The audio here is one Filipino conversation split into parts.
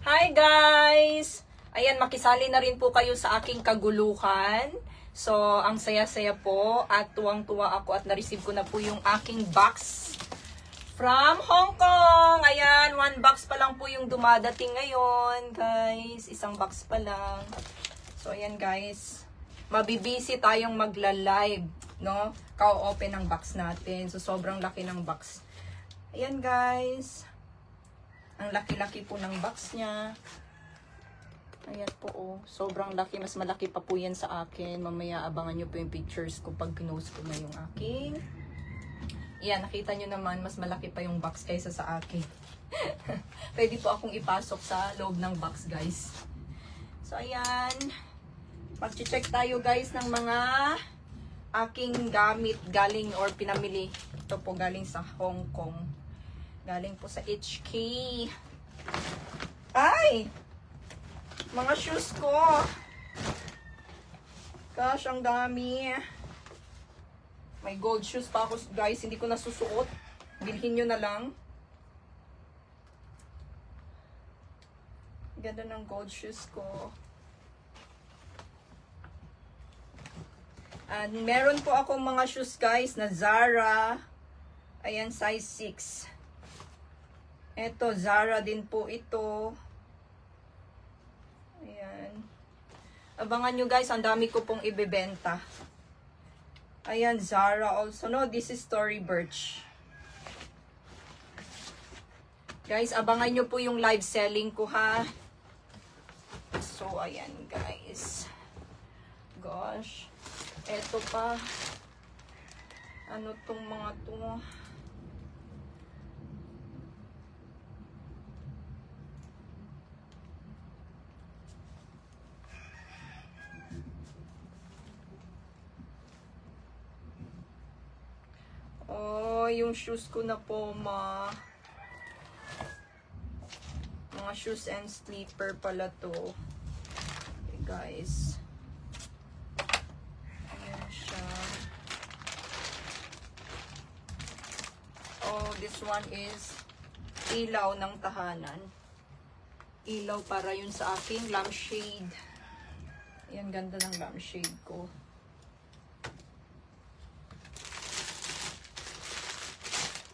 Hi guys! Ayan, makisali na rin po kayo sa aking kaguluhan. So, ang saya-saya po at tuwang-tuwa ako at na-receive ko na po yung aking box from Hong Kong. Ayan, 1 box pa lang po yung dumadating ngayon, guys. Isang box pa lang. So, ayan guys. Mabibisi tayong magla-live, no? Ka-open ang box natin. So, sobrang laki ng box. Ayan guys. Ang laki-laki po ng box niya. Ayan po oh. Sobrang laki. Mas malaki pa po yan sa akin. Mamaya abangan nyo po yung pictures ko pag pinost ko na yung aking. Ayan, nakita nyo naman mas malaki pa yung box kaysa sa akin. Pwede po akong ipasok sa loob ng box guys. So ayan. Mag-check tayo guys ng mga aking gamit galing or pinamili. Ito po galing sa Hong Kong. Galing po sa HK. Ay! Mga shoes ko. Gosh, ang dami. May gold shoes pa ako guys. Hindi ko nasusuot. Bilhin nyo na lang. Ganda ng gold shoes ko. And meron po akong mga shoes guys na Zara. Ayan, size 6. Ito, Zara din po ito. Ayan. Abangan nyo guys, ang dami ko pong ibebenta. Ayan, Zara also. No, this is Tory Burch. Guys, abangan nyo po yung live selling ko ha. So, ayan guys. Gosh. Ito pa. Ano tong mga to? Oh, yung shoes ko na Puma. Mga shoes and slipper pala to. Okay, guys. Ayan siya. Oh, this one is ilaw ng tahanan. Ilaw para yun sa aking lampshade. Ayan, ganda ng lampshade ko.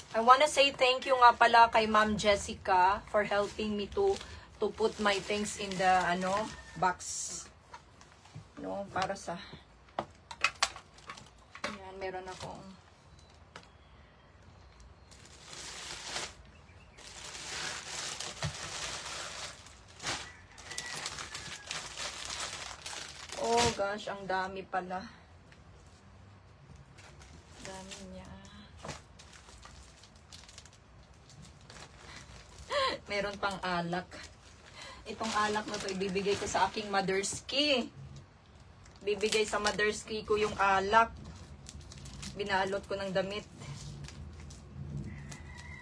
I wanna say thank you nga pala kay Ma'am Jessica for helping me to put my things in the box. No, para sa ayan, meron akong oh gosh, ang dami pala. Dami niya. Meron pang alak. Itong alak na to ibibigay ko sa aking mother's key. Bibigay sa mother's key ko yung alak. Binalot ko ng damit.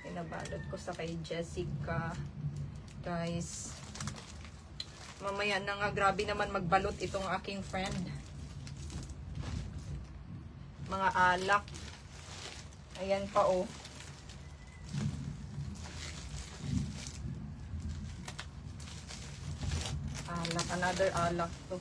Pinabalot ko sa kay Jessica. Guys. Mamaya na nga, grabe naman magbalot itong aking friend. Mga alak. Ayan pa oh. Alak, another alak to.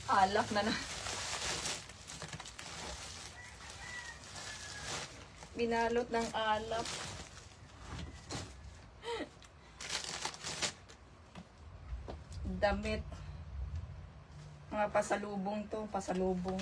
Alak na. Binalot ng alak. Damit. Mga pasalubong to, pasalubong.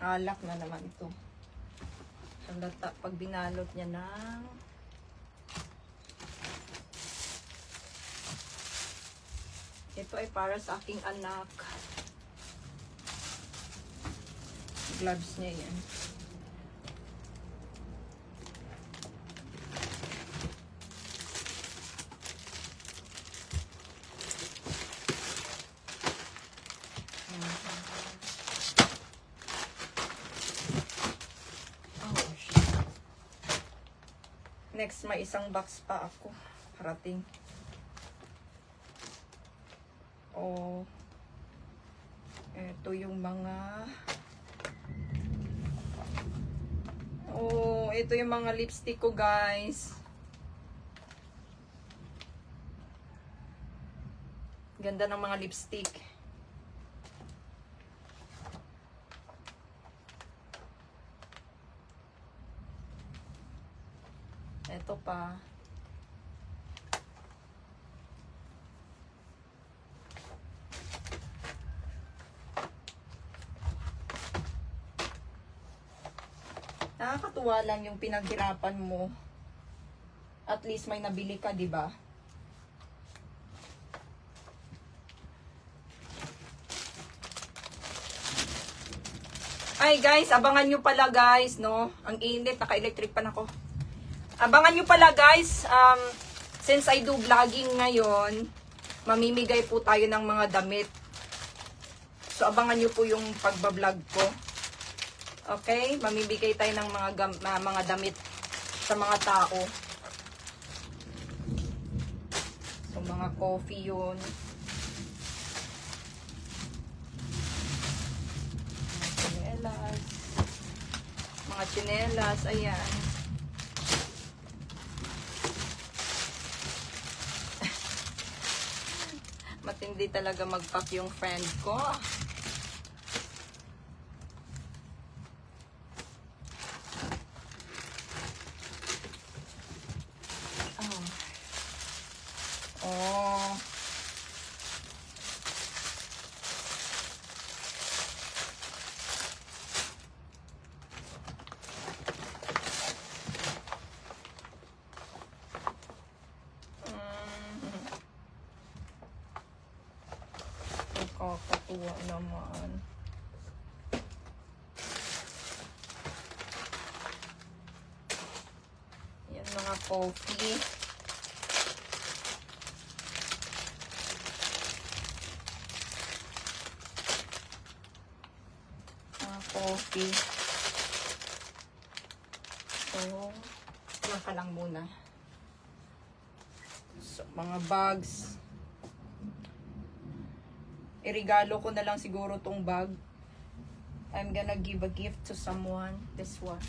Alak na naman ito. Halata pag binalot niya ng ito ay para sa aking anak. Gloves niya yan. Next, may isang box pa ako. Parating. Oh. Ito yung mga... Oh, ito yung mga lipstick ko, guys. Ganda ng mga lipstick. Ito pa. Nakakatuwa lang yung pinaghirapan mo. At least may nabili ka, di ba? Ay guys, abangan nyo pala guys, no? Ang init, naka-electric pan ako. Abangan nyo pala guys, since I do vlogging ngayon, mamimigay po tayo ng mga damit. So abangan nyo po yung pagbablog ko. Okay? Mamibigay tayo ng mga damit sa mga tao. So mga coffee yun. Mga tsinelas, ayan. Matindi talaga mag-pack yung friend ko. Oh. Nakakatuwa naman. Yan mga coffee. Coffee. So, yan ka lang muna. So, mga bags. Irigalo ko na lang siguro tong bag. I'm gonna give a gift to someone. This one.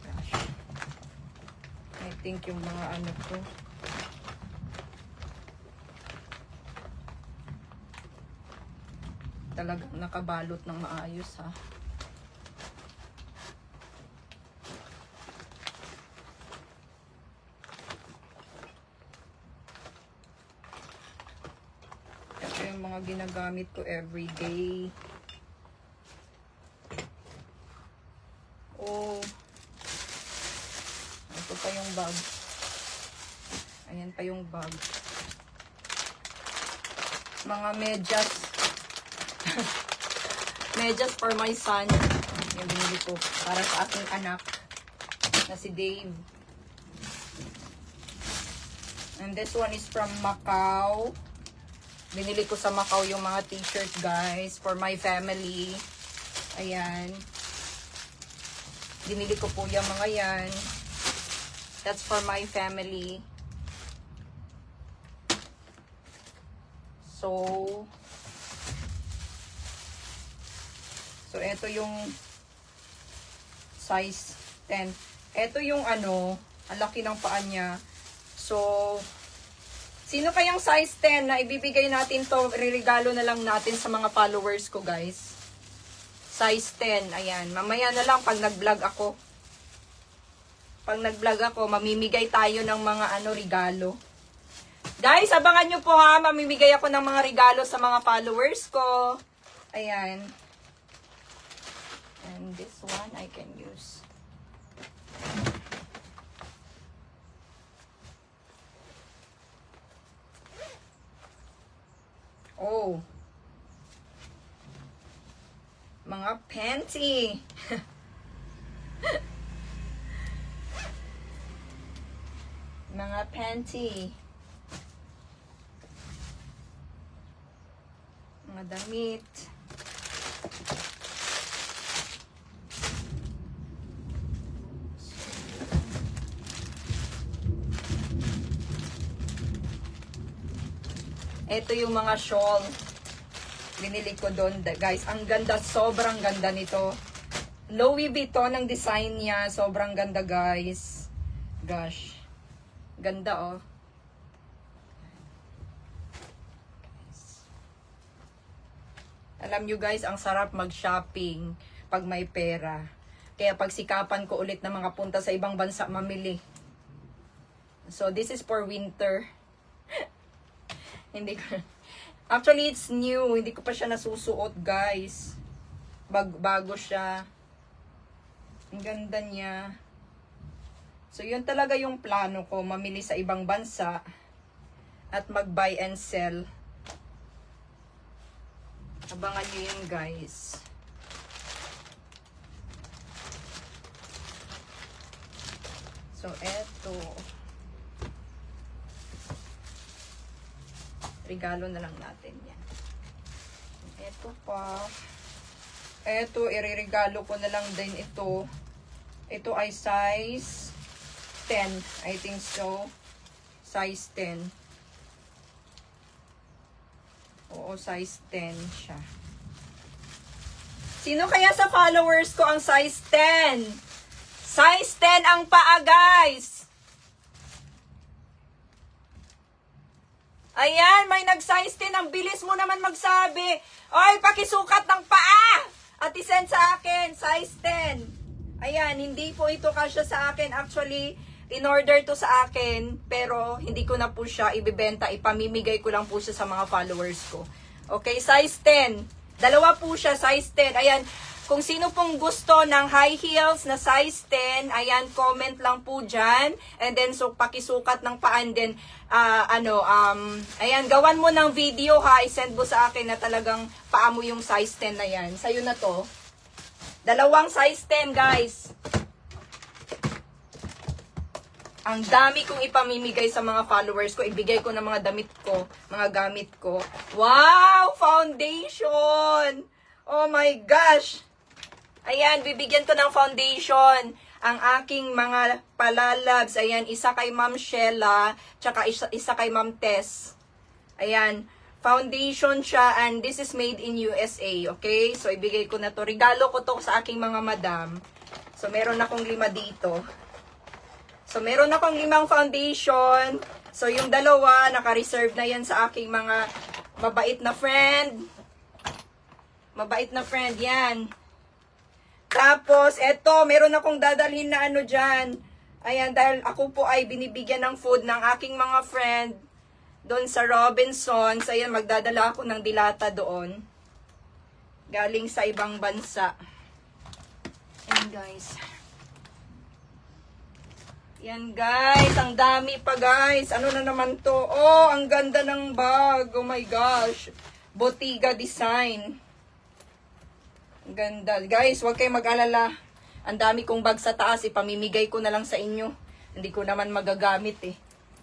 Gosh. I think yung mga ano ko. Talagang nakabalot ng maayos ha. Ito yung mga ginagamit ko everyday. Oh. Ito pa yung bag. Ayan pa yung bag. Mga medyas. Medyas for my son. Yung binili ko para sa aking anak na si Dave. And this one is from Macau. Binili ko sa Macau yung mga t-shirt guys for my family. Ayan. Binili ko po yung mga yan. That's for my family. So ito yung size 10. Ito yung ano, ang laki ng paa niya. So, sino kayang size 10 na ibibigay natin to, regalo na lang natin sa mga followers ko, guys. Size 10, ayan. Mamaya na lang pag nag-vlog ako. Pag nag-vlog ako, mamimigay tayo ng mga ano, regalo. Guys, abangan nyo po ha, mamimigay ako ng mga regalo sa mga followers ko. Ayan. And this one I can use. Oh. Mga panty. Mga panty. Mga damit. Ito yung mga shawl. Binili ko doon, guys. Ang ganda, sobrang ganda nito. Louis Vuitton ang design niya. Sobrang ganda, guys. Gosh. Ganda, oh. Alam nyo, guys, ang sarap mag-shopping pag may pera. Kaya pagsikapan ko ulit na mga punta sa ibang bansa mamili. So, this is for winter. Hindi ko... Actually, it's new. Hindi ko pa siya nasusuot, guys. Bago siya. Ang ganda niya. So, yun talaga yung plano ko. Mamili sa ibang bansa. At mag-buy and sell. Abangan nyo yun, guys. So, eto. Regalo na lang natin yan. Eto pa. Eto, ireregalo ko na lang din ito. Ito ay size 10. I think so. Size 10. Oo, size 10 siya. Sino kaya sa followers ko ang size 10? Size 10 ang paa, guys. Ayan, may nag-size 10. Ang bilis mo naman magsabi. Oy, pakisukat ng paa. At isend sa akin, size 10. Ayan, hindi po ito kasya sa akin. Actually, in-order to sa akin. Pero, hindi ko na po siya ibibenta. Ipamimigay ko lang po siya sa mga followers ko. Okay, size 10. Dalawa po siya, size 10. Ayan, kung sino pong gusto ng high heels na size 10, ayan, comment lang po dyan. And then, so, pakisukat ng paan din. Ayan, gawan mo ng video ha. I-send mo sa akin na talagang paa mo yung size 10 na yan. Sa'yo na to. Dalawang size 10, guys. Ang dami kong ipamimigay sa mga followers ko. Ibigay ko ng mga damit ko, mga gamit ko. Wow! Foundation! Oh my gosh! Ayan, bibigyan ko ng foundation ang aking mga palalabs. Ayan, isa kay Ma'am Sheila, tsaka isa kay Ma'am Tess. Ayan, foundation siya and this is made in USA, okay? So, ibigay ko na to. Regalo ko to sa aking mga madam. So, meron akong 5 dito. So, meron akong 5 foundation. So, yung dalawa, naka-reserve na yan sa aking mga mabait na friend. Mabait na friend, yan. Tapos, eto, meron akong dadalhin na ano dyan. Ayan, dahil ako po ay binibigyan ng food ng aking mga friend doon sa Robinsons. Ayan, magdadala ako ng dilata doon. Galing sa ibang bansa. Ayan, guys. Yan, guys. Ang dami pa, guys. Ano na naman to? Oh, ang ganda ng bag. Oh my gosh. Bottega design. Ang ganda. Guys, huwag kayong mag-alala. Ang dami kong bag sa taas. Ipamimigay ko na lang sa inyo. Hindi ko naman magagamit eh.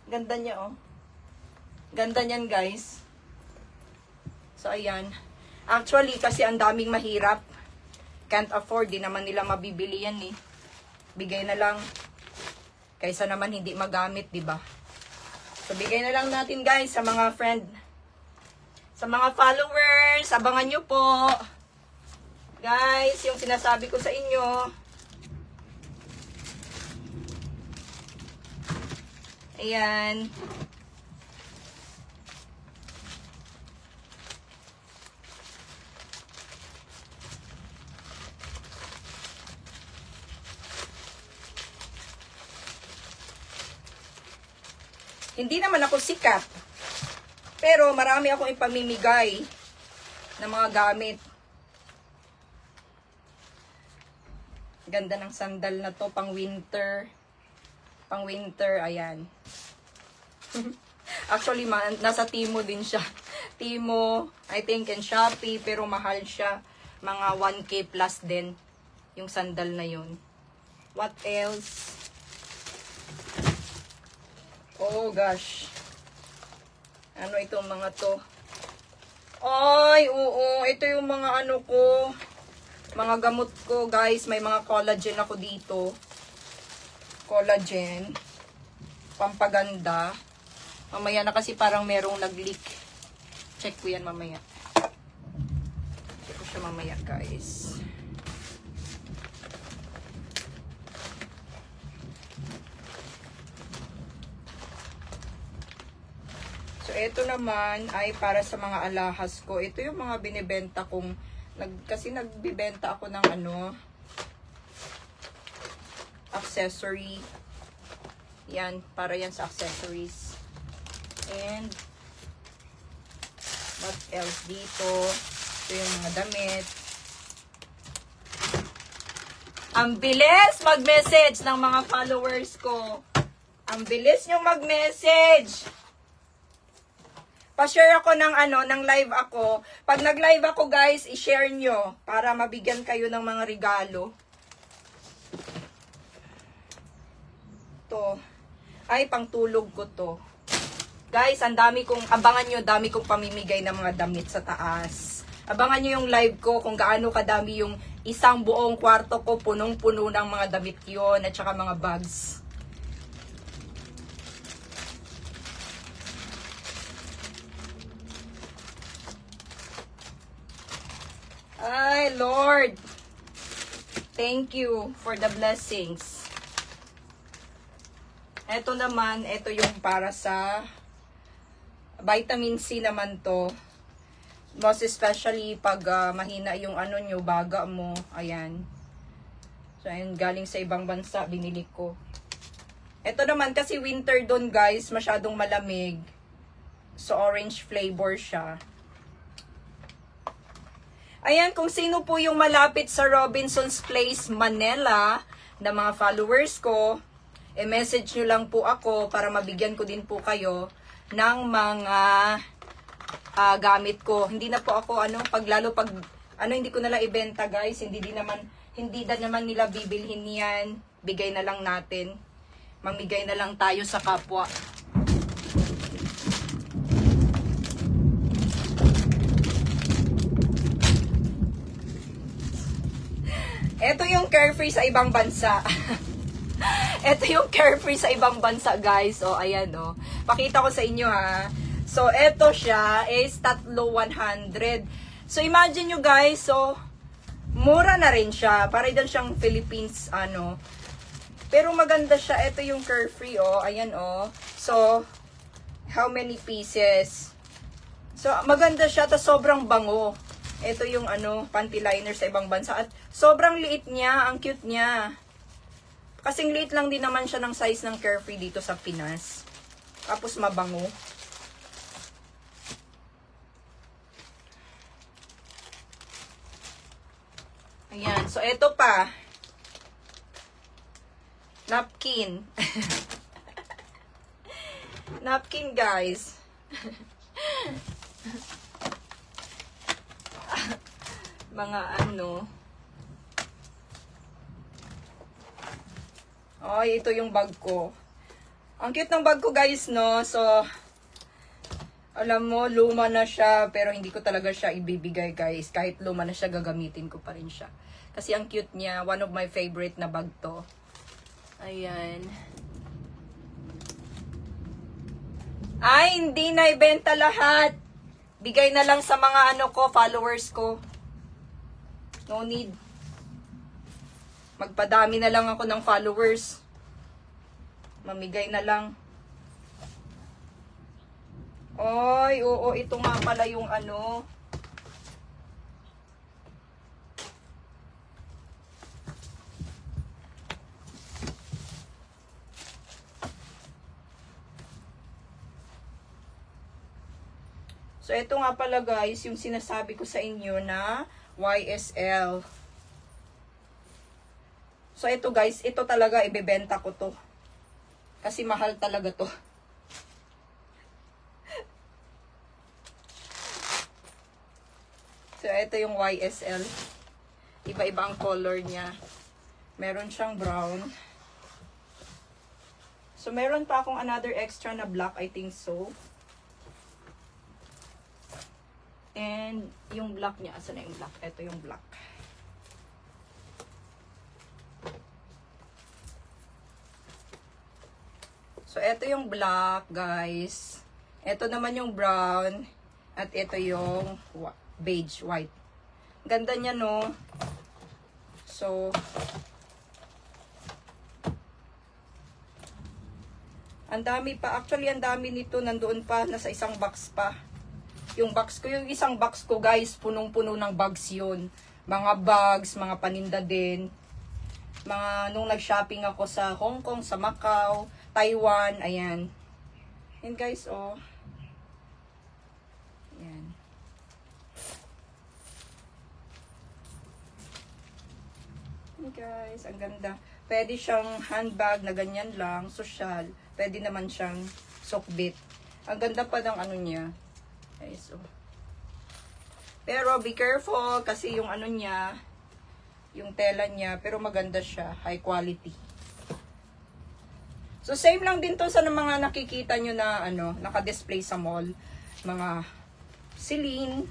Ganda niya, oh. Ganda niyan, guys. So, ayan. Actually, kasi ang daming mahirap. Can't afford. Di naman nila mabibili yan eh. Bigay na lang. Kaysa naman hindi magamit, di ba? So, bigay na lang natin, guys, sa mga friend. Sa mga followers, abangan nyo po. Guys, yung sinasabi ko sa inyo. Ayan. Hindi naman ako sikat. Pero marami akong ipamimigay ng mga gamit. Ganda ng sandal na to, pang winter. Pang winter, ayan. Actually, nasa Timo din siya. Timo, I think in Shopee, pero mahal siya. Mga 1K plus din yung sandal na yun. What else? Oh gosh. Ano itong mga to? Ay, oo. Ito yung mga ano ko. Mga gamot ko, guys. May mga collagen ako dito. Collagen. Pampaganda. Mamaya na kasi parang merong nag-leak. Check ko yan mamaya. Check ko siya mamaya, guys. So, ito naman ay para sa mga alahas ko. Ito yung mga binibenta kong, kasi nagbibenta ako ng accessory. Yan, para yan sa accessories. And, what else dito? Ito yung mga damit. Ang bilis mag-message ng mga followers ko. Ang bilis nyo mag-message. Pa-share ako ng live ako. Pag nag-live ako, guys, i-share nyo para mabigyan kayo ng mga regalo. To. Ay, pangtulog ko to. Guys, ang dami kong, abangan nyo, dami kong pamimigay ng mga damit sa taas. Abangan nyo yung live ko kung gaano kadami yung isang buong kwarto ko, punong-puno ng mga damit yon at saka mga bags. Ay, Lord. Thank you for the blessings. Ito naman, ito yung para sa vitamin C naman to. Most especially pag mahina yung nyo, baga mo. Ayan. So, ayun, galing sa ibang bansa, binili ko. Ito naman, kasi winter doon, guys, masyadong malamig. So, orange flavor siya. Ayan, kung sino po yung malapit sa Robinson's Place, Manila, na mga followers ko, message nyo lang po ako para mabigyan ko din po kayo ng mga gamit ko. Hindi na po ako, hindi ko nalang ibenta, guys. Hindi na naman nila bibilhin yan. Bigay na lang natin. Mamigay na lang tayo sa kapwa. Ito yung Carefree sa ibang bansa. Ito yung Carefree sa ibang bansa, guys. O, ayan, o. Pakita ko sa inyo, ha. So, ito siya is 3,100. So, imagine nyo, guys. So, mura na rin siya. Para din siyang Philippines, Pero maganda siya. Ito yung Carefree, o. Ayan, o. So, how many pieces? So, maganda siya. Tas sobrang bango. Ito yung panty liner sa ibang bansa. At sobrang liit niya. Ang cute niya. Kasing liit lang din naman siya ng size ng Carefree dito sa Pinas. Tapos mabango. Ayan. So, ito pa. Napkin. Napkin, guys. Mga Ay, ito yung bag ko. Ang cute ng bag ko, guys, no? So, alam mo, luma na siya, pero hindi ko talaga siya ibibigay, guys. Kahit luma na siya, gagamitin ko pa rin siya. Kasi ang cute niya, one of my favorite na bag to. Ayan. Ay, hindi na ibenta lahat. Bigay na lang sa mga followers ko. No need. Magpadami na lang ako ng followers. Mamigay na lang. Oy, oo, ito nga pala yung So, ito nga pala, guys, yung sinasabi ko sa inyo na YSL. So, ito, guys, ito talaga ibebenta ko to. Kasi mahal talaga to. So, ito yung YSL. Iba-iba ang color niya. Meron siyang brown. So, meron pa akong another extra na black, I think so. And, yung black niya. Asan na yung black? Ito yung black. So, ito yung black, guys. Ito naman yung brown. At ito yung beige white. Ganda niya, no? So, ang dami pa. Actually, ang dami nito. Nandoon pa. Nasa isang box pa. Yung isang box ko, guys, punong-puno ng bags yun. Mga bags, mga paninda din. Nung nag-shopping ako sa Hong Kong, sa Macau, Taiwan, ayan. And guys, oh. Ayan. Ayan guys, ang ganda. Pwede siyang handbag na ganyan lang, social. Pwede naman siyang sukbit. Ang ganda pa ng ano niya. Guys, oh. Pero be careful kasi yung ano niya, yung tela niya, pero maganda siya, high quality. So same lang din to sa mga nakikita nyo na ano, naka-display sa mall, mga Celine.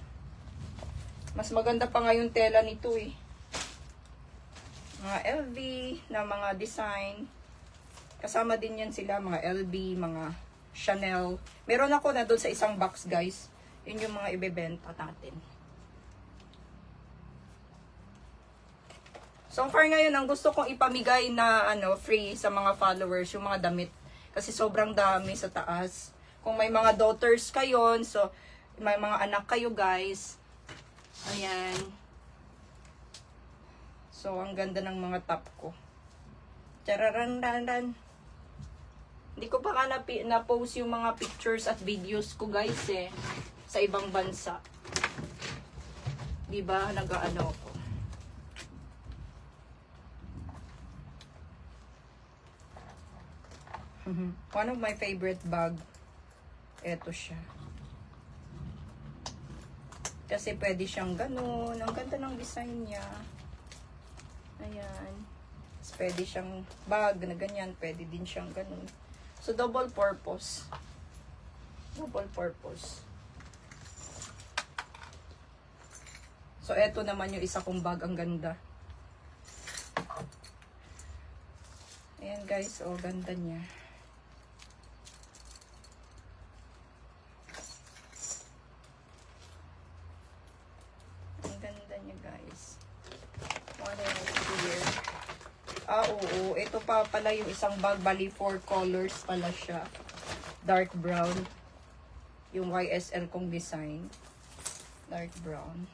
Mas maganda pa nga yung tela nito eh. Mga LV na mga design. Kasama din yan sila, mga LB, mga Chanel. Meron ako na doon sa isang box, guys. Yun yung mga ibebenta natin. So far ngayon, ang gusto kong ipamigay na ano, free sa mga followers, yung mga damit. Kasi sobrang dami sa taas. Kung may mga daughters kayo, so may mga anak kayo, guys. Ayan. So, ang ganda ng mga top ko. Chararandaran. Hindi ko pa na-post yung mga pictures at videos ko, guys, eh. Sa ibang bansa. Diba? Nag-ano ko. One of my favorite bag. Ito siya. Kasi pwede siyang ganun. Ang ganda ng design niya. Ayan. Pwede siyang bag na ganyan. Pwede din siyang ganun. So, double purpose. Double purpose. So, eto naman yung isa kong bag. Ang ganda. Ayan guys. Oh, ganda niya. Ang ganda niya guys. What else here? Ah, oo. Ito pa pala yung isang bag. Bali, 4 colors pala siya. Dark brown. Yung YSL kong design. Dark brown.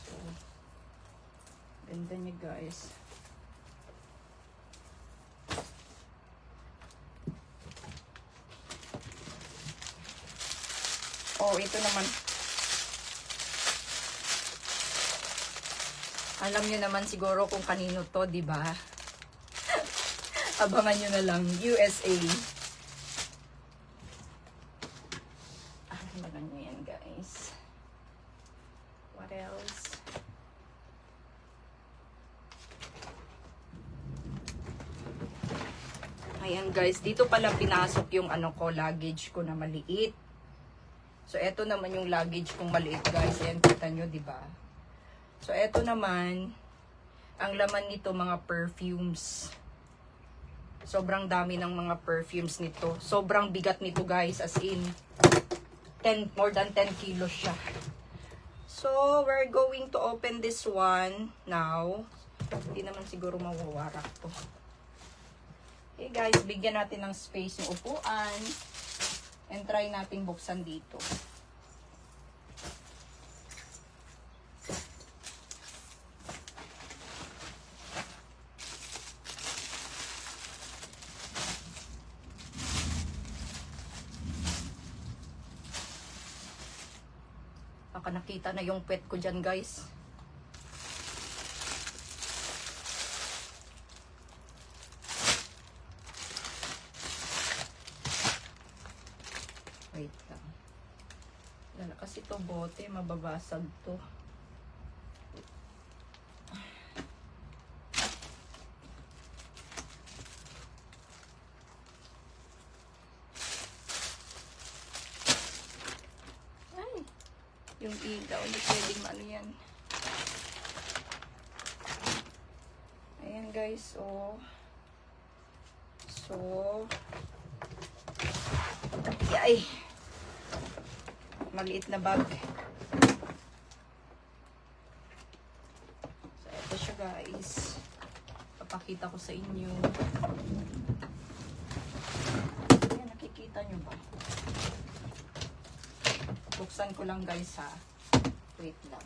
So, ganda niya guys. Oh, ito naman. Alam niyo naman siguro kung kanino to, di ba? Abangan niyo na lang. USA. Abangan niyo yan, guys. What else? Ayan, guys. Dito pala pinasok yung ano ko, luggage ko na maliit. So, eto naman yung luggage kong maliit, guys. Ayan, kita nyo, di ba? So, eto naman, ang laman nito, mga perfumes. Sobrang dami ng mga perfumes nito. Sobrang bigat nito, guys. As in, more than 10 kilos siya. So, we're going to open this one now. Hindi naman siguro mawawarak to. Okay, guys. Bigyan natin ng space yung upuan. And try nating buksan dito. Baka nakita na yung pet ko dyan, guys. Wait lang. Lala kasi to bote, mababasag to. Yung ilaw, hindi pwedeng ano yan. Ayan guys, oh. So, yay. maliit na bag. So, ito siya guys. Papakita ko sa inyo. Ayan, nakikita nyo ba? Buksan ko lang guys ha. Wait lang.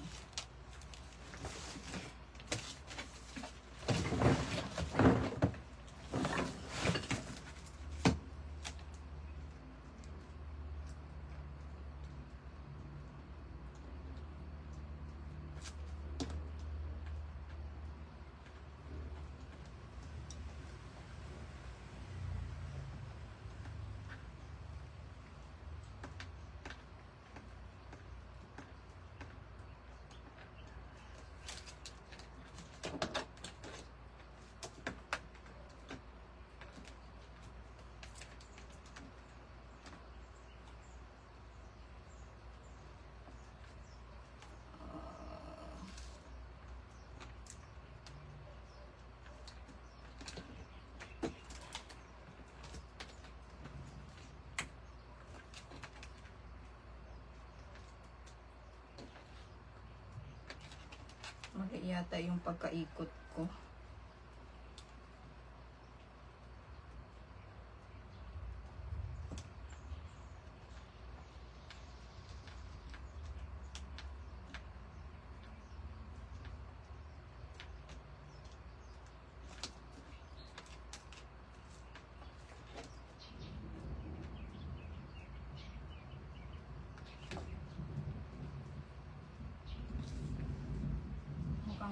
Mali yata yung pagkaikot ko.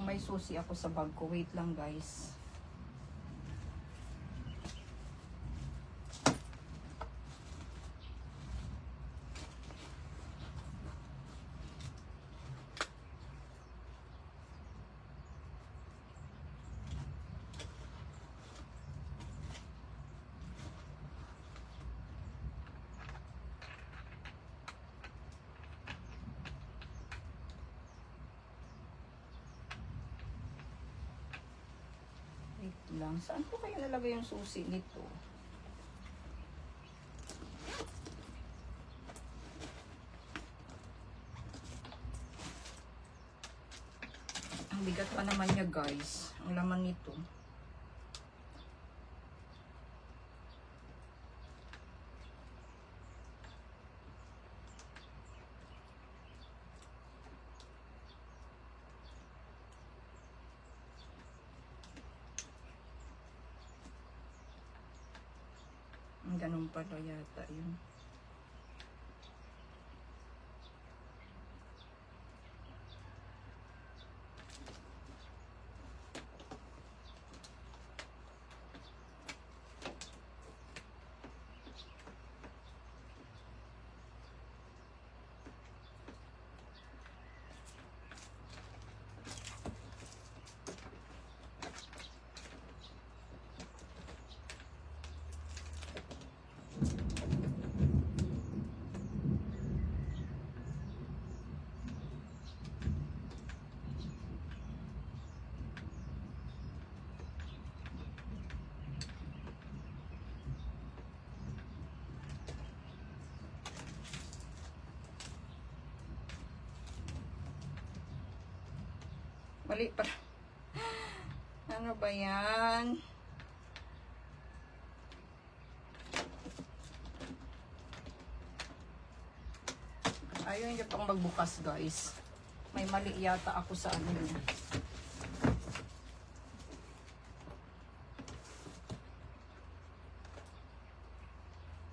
May susi ako sa bag ko. Wait lang guys. Lang. Saan po kayo nalagay yung susi nito? Ang bigat pa naman niya guys. Ang laman nito. Ganun pala yata yun. Mali pa. Ano ba yan? Ayaw niya pang magbukas guys. May mali yata ako sa ano niya.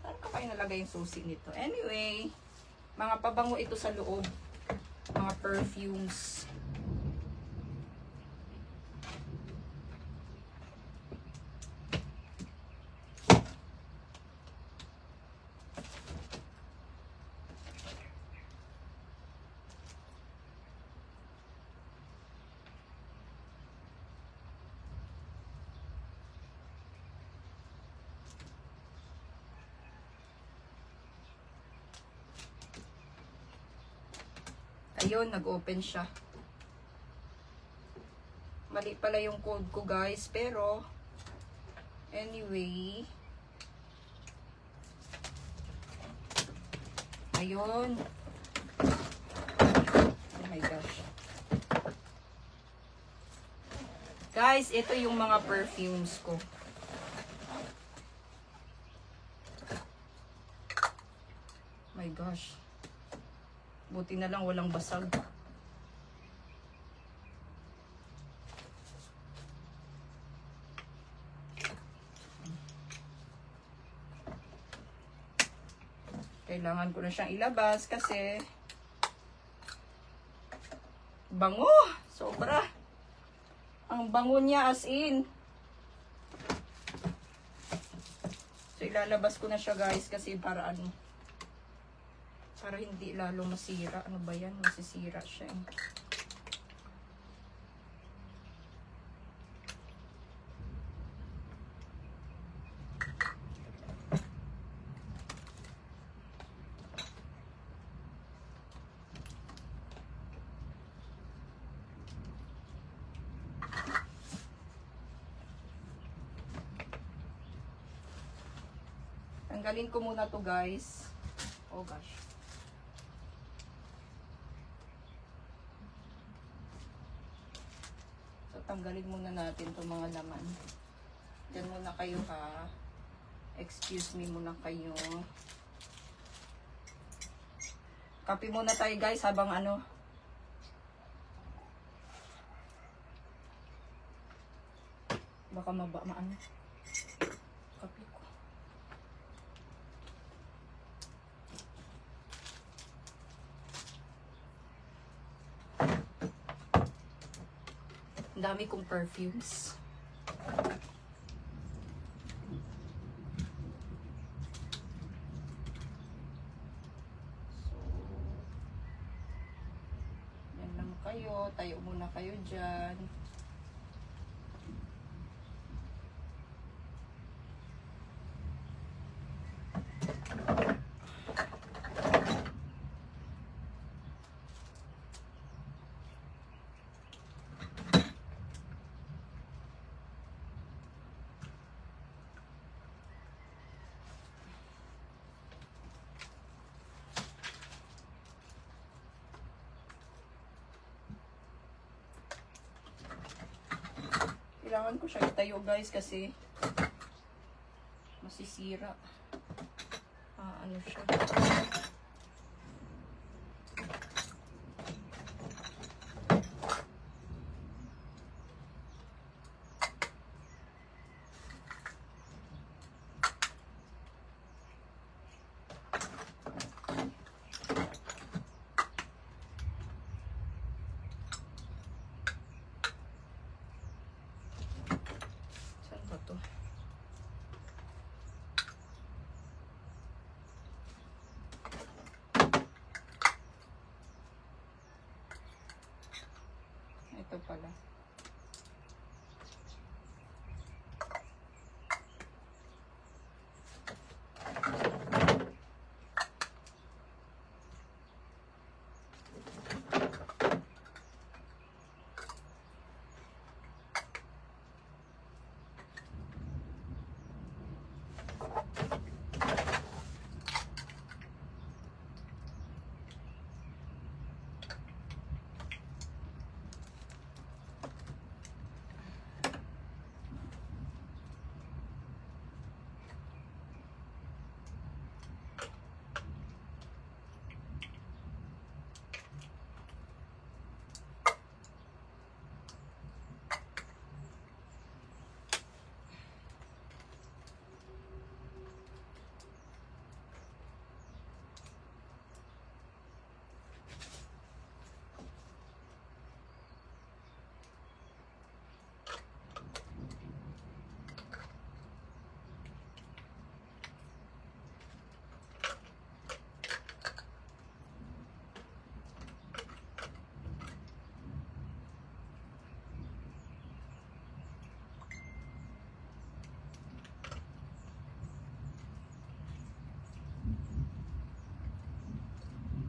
Saan ka kayo nalagay yung susi nito? Anyway, mga pabango ito sa loob. Mga perfumes. Ayun, nag-open siya. Mali pala yung code ko guys, pero anyway, ayun, my gosh. Guys, ito yung mga perfumes ko. My gosh. Buti na lang walang basag. Kailangan ko na siyang ilabas kasi bango! Sobra! Ang bango niya as in. So ilalabas ko na siya guys kasi para ano, para hindi lalo masira. Ano ba yan? Masisira siya eh. Tanggalin ko muna to guys. Oh gosh. So tanggalin muna natin to mga laman. Diyan muna kayo ha. Excuse me muna kayo. Kape muna tayo guys habang ano. Baka maano. Kape ko. Ang dami kong perfumes. So, yan lang kayo. Tayo muna kayo dyan. Kailangan ko siya itayo guys kasi masisira. Ano siya. Ito pala.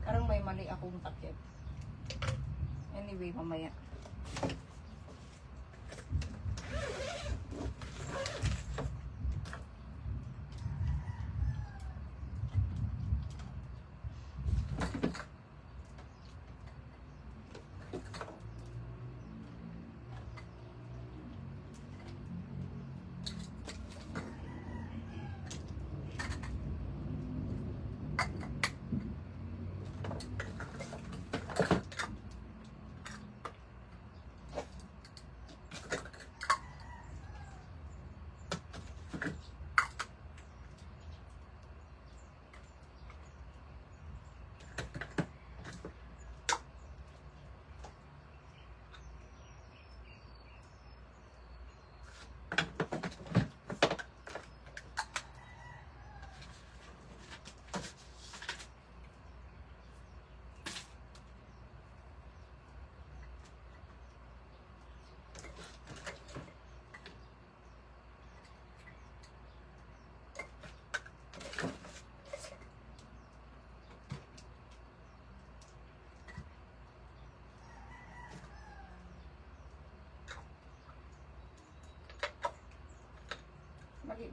Parang may mali akong takip. Anyway, mamaya.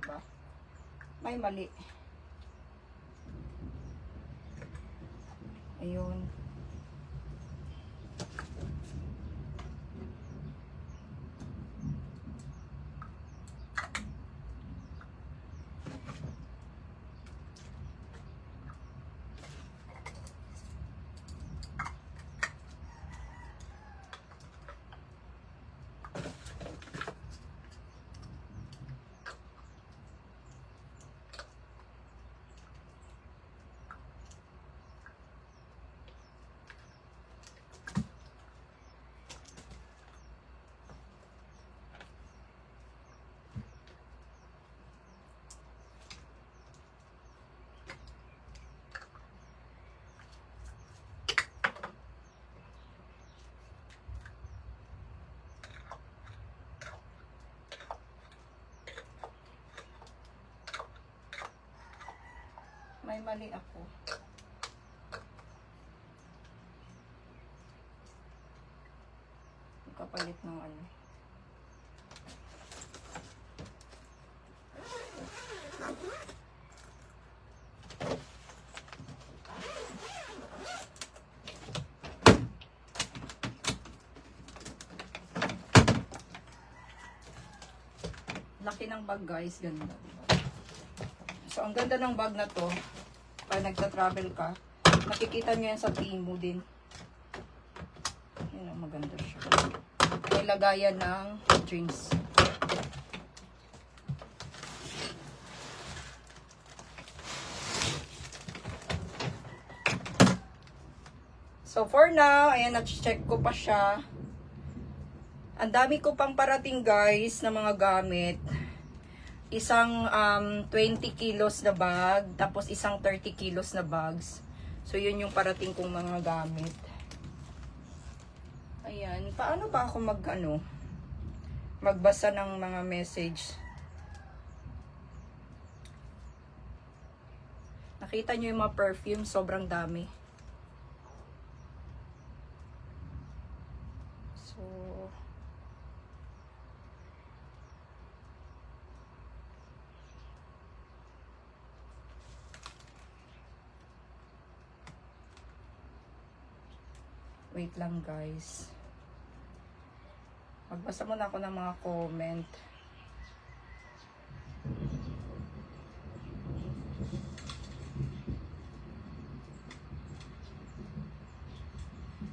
ba? May mali. Ayun. May mali ako. Kapalit ng ano. Laki ng bag guys, ganda. So ang ganda ng bag na to. Pag nagta-travel ka, makikita nyo yan sa Temu din. Yan ang maganda siya. May lagayan ng drinks. So for now, ayan, na-check ko pa siya. Ang dami ko pang parating guys na mga gamit. Isang 20 kilos na bag, tapos isang 30 kilos na bags. So, yun yung parating kong mga gamit. Ayan. Paano ba ako magbasa ng mga message? Nakita nyo yung mga perfume, sobrang dami. So, wait lang guys. Magbasa muna ako ng mga comment.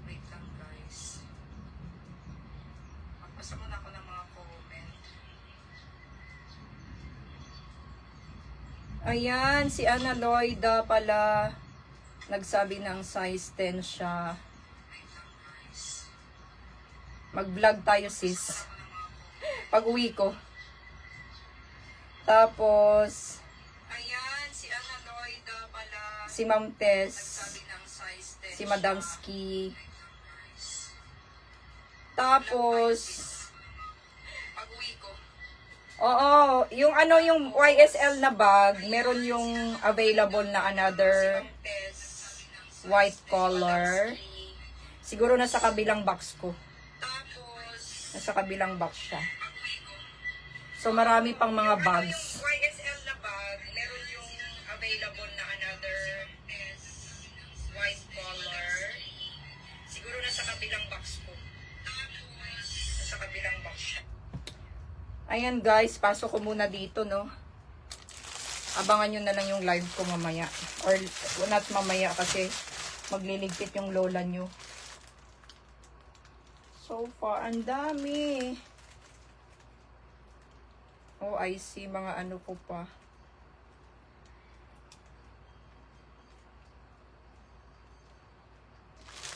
Wait lang guys. Magbasa muna ako ng mga comment. Ayan, si Ana Loida pala nagsabi ng size 10 siya. Mag-vlog tayo sis. Pag uwi ko. Tapos, ayan, si Ana Loida pala. Si Ma'am Tess. Si Madam Ski. Tapos, pag uwi ko. Oo, yung yung YSL na bag, meron yung available na another white color. Siguro nasa kabilang box ko. Nasa kabilang box siya. So, marami pang mga bags. YSL na bag, meron yung available na another white color. Siguro nasa kabilang box ko. Nasa kabilang box siya. Ayan guys, pasok ko muna dito, no? Abangan nyo na lang yung live ko mamaya. Or not mamaya kasi magliligpit yung lola nyo. So far, ang dami. Oh, I see. Mga ano ko pa.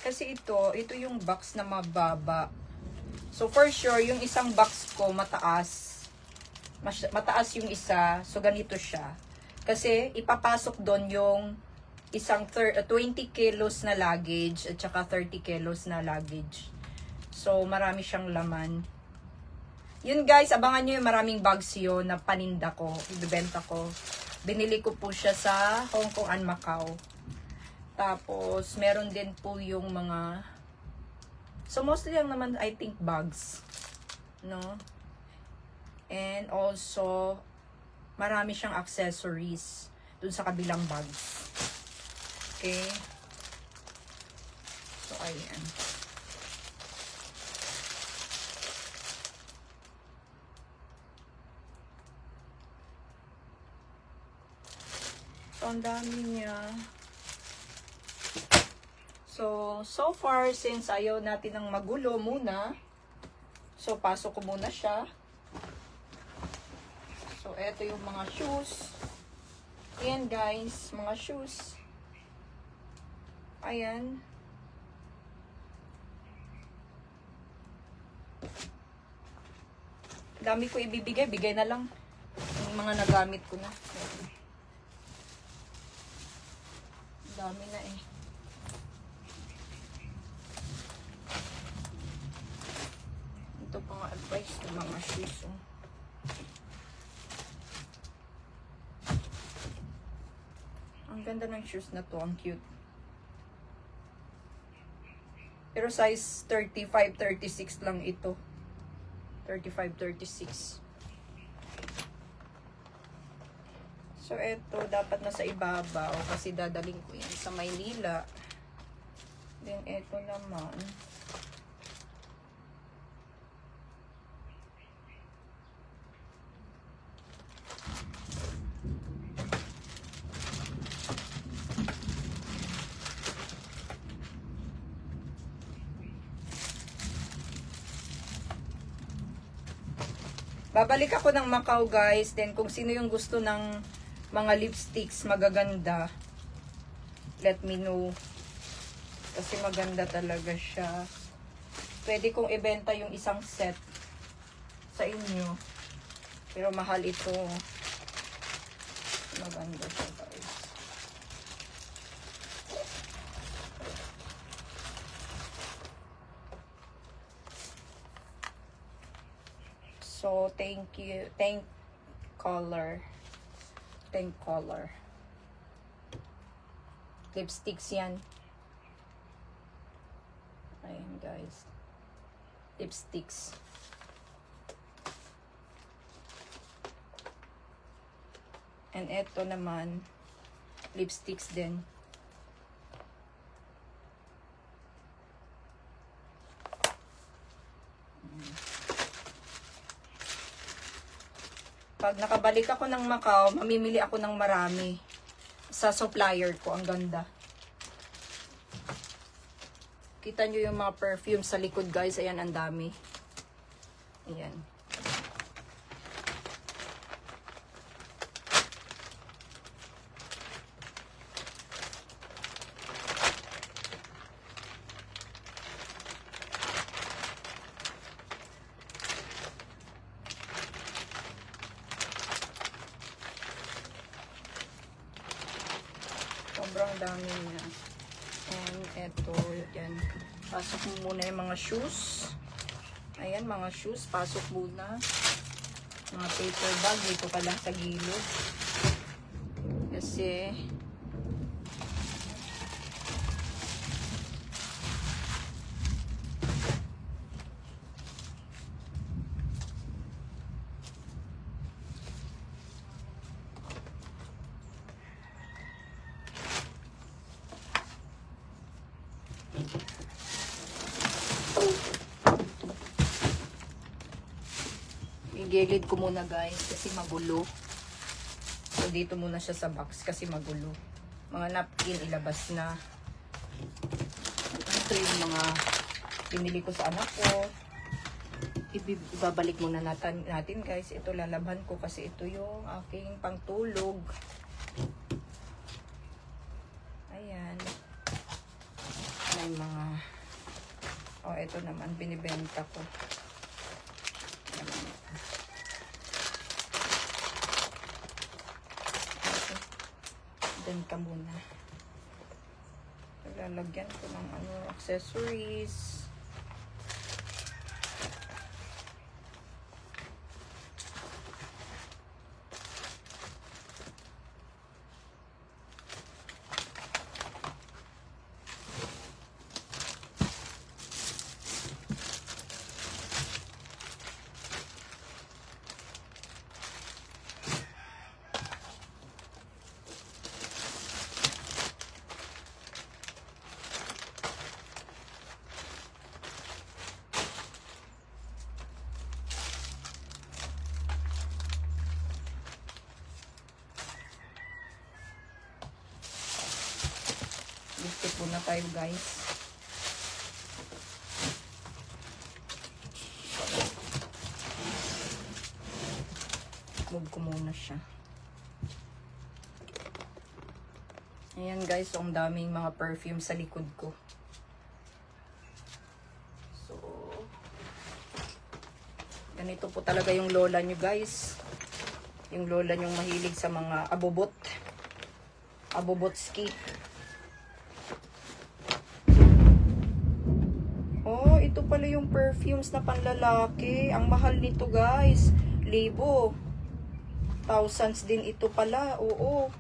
Kasi ito yung box na mababa. So, for sure, yung isang box ko mataas. Mataas yung isa. So, ganito siya. Kasi, ipapasok doon yung isang 20 kilos na luggage at saka 30 kilos na luggage. So, marami siyang laman. Yun guys, abangan nyo yung maraming bags yun na paninda ko, ibibenta ko. Binili ko po siya sa Hong Kong and Macau. Tapos, meron din po yung mga... So, mostly lang naman, I think, bags. No? And also, marami siyang accessories dun sa kabilang bags. Okay. So, ayan. So, ang dami niya. So far, since ayaw natin ng magulo muna, so, pasok ko muna siya. So, eto yung mga shoes. Ayan, guys, mga shoes. Ayan. Dami ko ibibigay. Bigay na lang yung mga nagamit ko na. Dami na eh. Ito pa nga advice ng mga shoes. Oh. Ang ganda ng shoes na to. Ang cute. Pero size 35, 36 lang ito. 35, 36. So, eto, dapat nasa ibabaw kasi dadaling ko yan sa Maynila. Then, eto naman. Babalik ako ng Macau, guys. Then, kung sino yung gusto ng mga lipsticks magaganda, let me know. Kasi maganda talaga siya. Pwede kong ibenta yung isang set sa inyo. Pero mahal ito. Maganda siya, guys. So, thank you. Thank color. Lipsticks yan. Ayan, guys. Lipsticks. And eto naman, lipsticks din. Pag nakabalik ako ng Macau, mamimili ako ng marami sa supplier ko. Ang ganda. Kita nyo yung mga perfume sa likod, guys. Ayan, ang dami. Ayan. Sobrang dami niya. And eto, yan. Pasok mo muna yung mga shoes. Ayan, mga shoes. Pasok muna. Mga paper bag. Dito ka lang sa gilid. Kasi igilid ko muna, guys, kasi magulo. So, dito muna siya sa box kasi magulo. Mga napkin, ilabas na. Ito yung mga pinili ko sa anak ko. Ibabalik muna natin, guys. Ito lalaban ko kasi ito yung aking pangtulog. Ayan. May mga... Oh, ito naman, binibenta ko. Then ka muna. Lalagyan ko ng accessories. Ligpit muna tayo, guys. Move ko muna siya. Ayan guys, so ang daming mga perfume sa likod ko. So, ganito po talaga yung lola nyo guys. Yung lola nyong mahilig sa mga abobot. Abobotski. Oh, ito pala yung perfumes na panlalaki. Ang mahal nito guys. 1,000. Thousands din ito pala. Oo.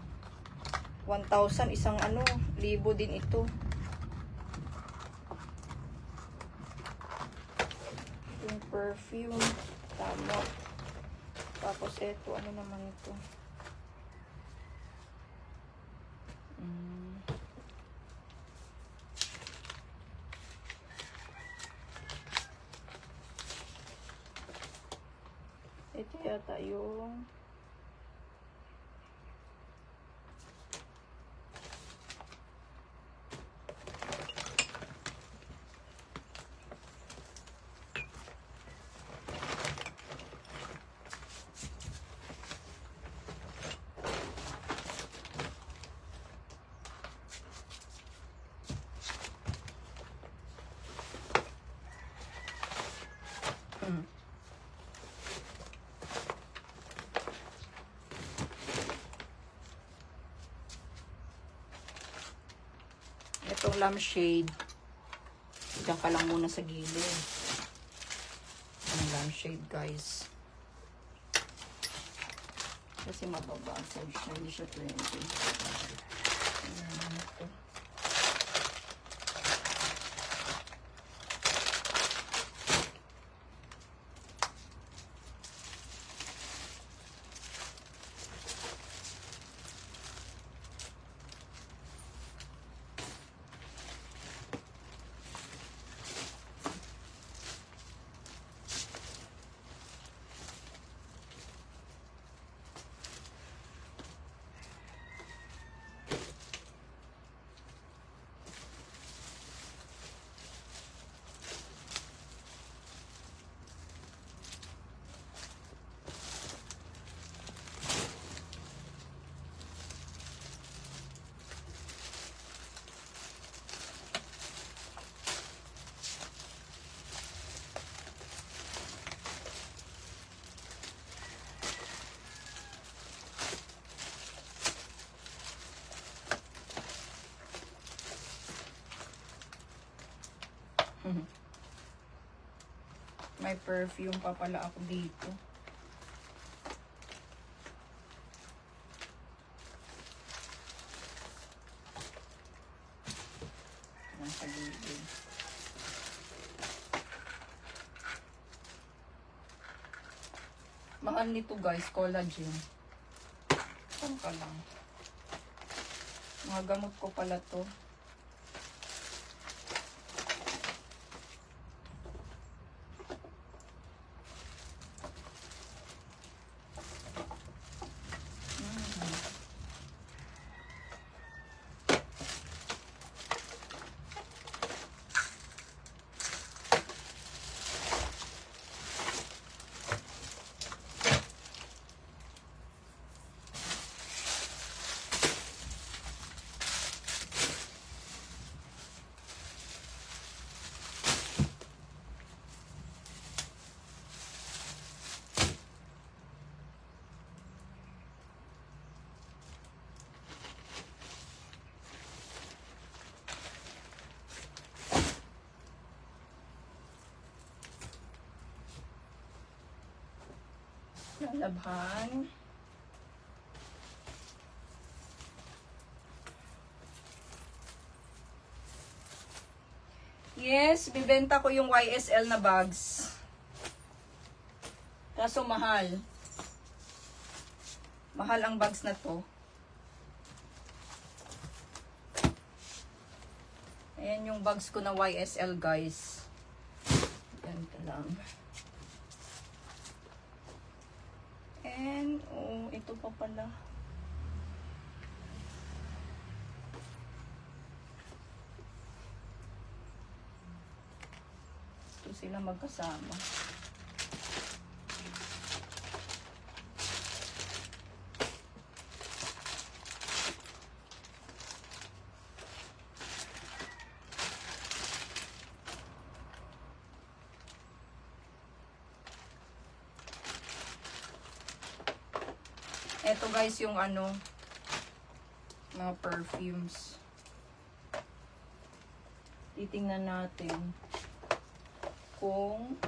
1,000 isang 1,000 din ito. Yung perfume. Tama. Tapos ito. Ano naman ito? Ito yata yung itong lampshade. Diyan ka lang muna sa gilid. Ang lampshade guys. Kasi mababasag siya. Hindi siya 20. Ayan ito. May perfume pa pala ako dito. Nasa gilid. Mahal nito guys, collagen. Saan ka lang? Mga gamot ko pala to. Lalabhan. Yes, bibenta ko yung YSL na bags. Kaso mahal. Mahal ang bags na to. Ayan yung bags ko na YSL guys. Yan ka lang. And, oh, ito pa pala. sila magkasama. Eto guys yung ano, mga perfumes. Titingnan natin kung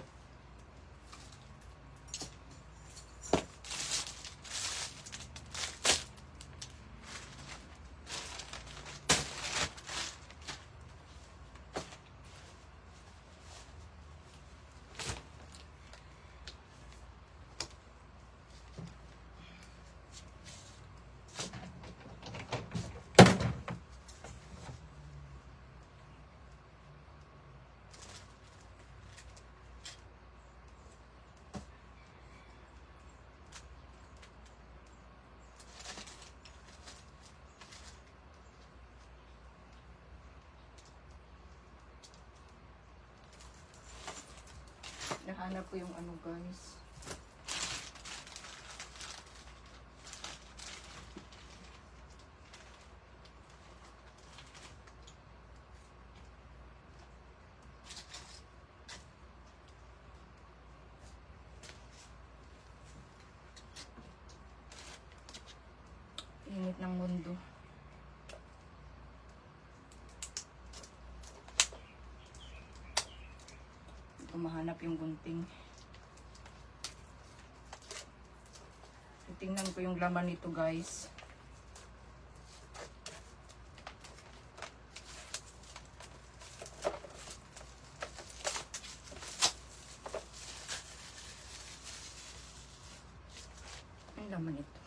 nahanap ko yung ano guys. Init ng mundo. Mahanap yung gunting. Tingnan ko yung laman nito guys. Ang laman nito.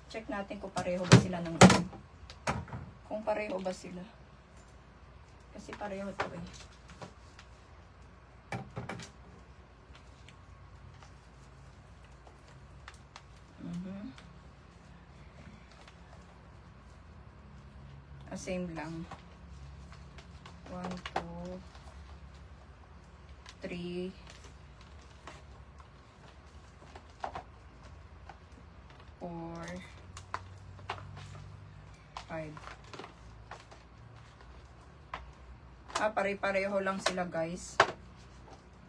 Check natin kung pareho ba sila ng ano. Kung pareho ba sila. Kasi pareho to eh. Same lang. 1, 2, 3, 4, 5. Pare-pareho lang sila guys.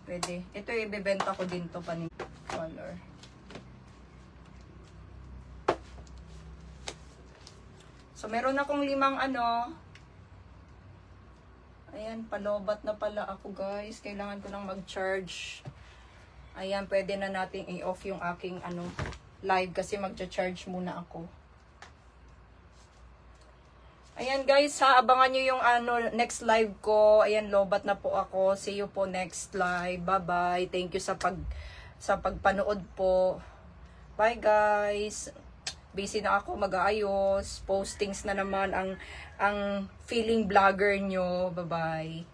Pwede. Ito ibebenta ko din to paning color. So, meron akong 5 ano. Ayan, palobat na pala ako guys. Kailangan ko nang mag-charge. Ayan, pwede na nating i-off yung aking ano, live kasi mag-charge muna ako. Ayan guys, ha, abangan nyo yung ano, next live ko. Ayan, lobat na po ako. See you po next live. Bye-bye. Thank you sa pagpanood po. Bye guys. Busy na ako mag-aayos, postings na naman ang feeling vlogger nyo. Bye-bye.